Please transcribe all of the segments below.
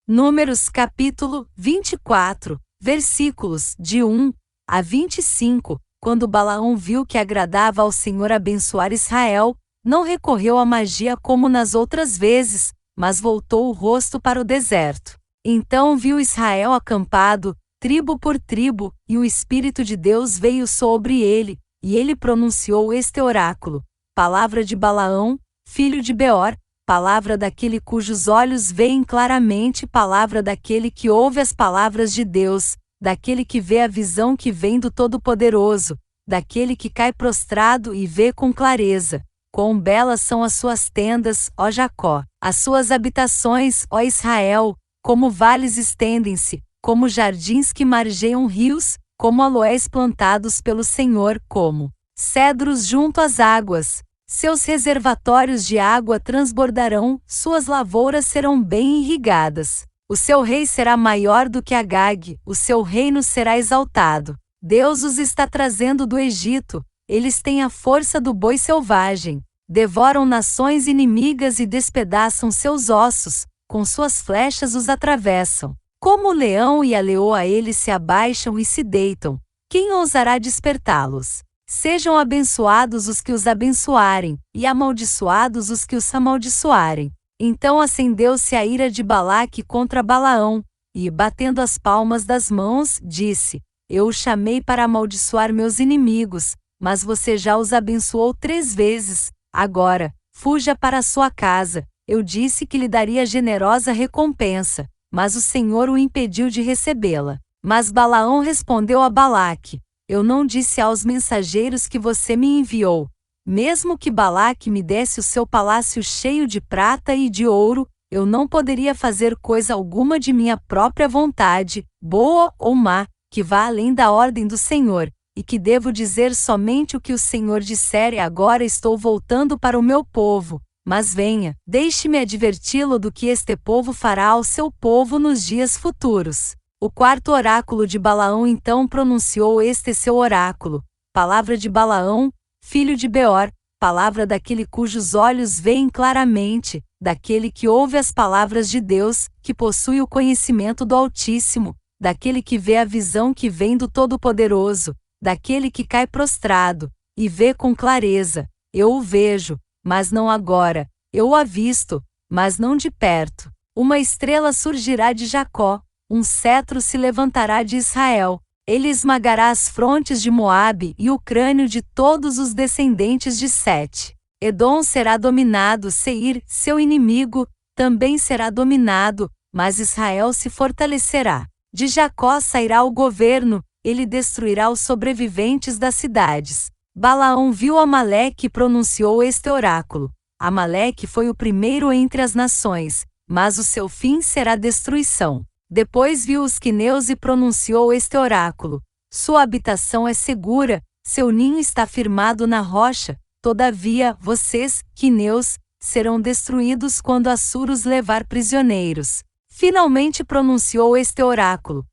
Números capítulo 24, versículos de 1 a 25. Quando Balaão viu que agradava ao Senhor abençoar Israel, não recorreu à magia como nas outras vezes, mas voltou o rosto para o deserto. Então viu Israel acampado, tribo por tribo, e o Espírito de Deus veio sobre ele, e ele pronunciou este oráculo: palavra de Balaão, filho de Beor, palavra daquele cujos olhos veem claramente, palavra daquele que ouve as palavras de Deus, daquele que vê a visão que vem do Todo-Poderoso, daquele que cai prostrado e vê com clareza. Quão belas são as suas tendas, ó Jacó, as suas habitações, ó Israel, como vales estendem-se, como jardins que margeiam rios, como aloés plantados pelo Senhor, como cedros junto às águas. Seus reservatórios de água transbordarão, suas lavouras serão bem irrigadas. O seu rei será maior do que Agag, o seu reino será exaltado. Deus os está trazendo do Egito, eles têm a força do boi selvagem. Devoram nações inimigas e despedaçam seus ossos, com suas flechas os atravessam. Como o leão e a leoa eles se abaixam e se deitam. Quem ousará despertá-los? Sejam abençoados os que os abençoarem, e amaldiçoados os que os amaldiçoarem. Então acendeu-se a ira de Balaque contra Balaão, e, batendo as palmas das mãos, disse: Eu o chamei para amaldiçoar meus inimigos, mas você já os abençoou 3 vezes. Agora, fuja para a sua casa. Eu disse que lhe daria generosa recompensa, mas o Senhor o impediu de recebê-la. Mas Balaão respondeu a Balaque: Eu não disse aos mensageiros que você me enviou. Mesmo que Balaque me desse o seu palácio cheio de prata e de ouro, eu não poderia fazer coisa alguma de minha própria vontade, boa ou má, que vá além da ordem do Senhor, e que devo dizer somente o que o Senhor disser. E agora estou voltando para o meu povo. Mas venha, deixe-me adverti-lo do que este povo fará ao seu povo nos dias futuros. O 4º oráculo de Balaão então pronunciou este seu oráculo: palavra de Balaão, filho de Beor, palavra daquele cujos olhos veem claramente, daquele que ouve as palavras de Deus, que possui o conhecimento do Altíssimo, daquele que vê a visão que vem do Todo-Poderoso, daquele que cai prostrado, e vê com clareza. Eu o vejo, mas não agora, eu o avisto, mas não de perto. Uma estrela surgirá de Jacó, um cetro se levantará de Israel. Ele esmagará as frontes de Moabe e o crânio de todos os descendentes de Sete. Edom será dominado, Seir, seu inimigo, também será dominado, mas Israel se fortalecerá. De Jacó sairá o governo, ele destruirá os sobreviventes das cidades. Balaão viu Amaleque e pronunciou este oráculo: Amaleque foi o primeiro entre as nações, mas o seu fim será destruição. Depois viu os queneus e pronunciou este oráculo: sua habitação é segura, seu ninho está firmado na rocha. Todavia, vocês, queneus, serão destruídos quando Assur os levar prisioneiros. Finalmente pronunciou este oráculo: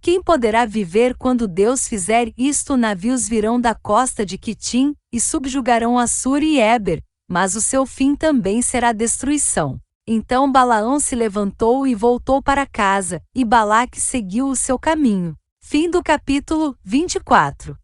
quem poderá viver quando Deus fizer isto? Navios virão da costa de Quitim, e subjugarão Assur e Éber, mas o seu fim também será destruição. Então Balaão se levantou e voltou para casa, e Balaque seguiu o seu caminho. Fim do capítulo 24.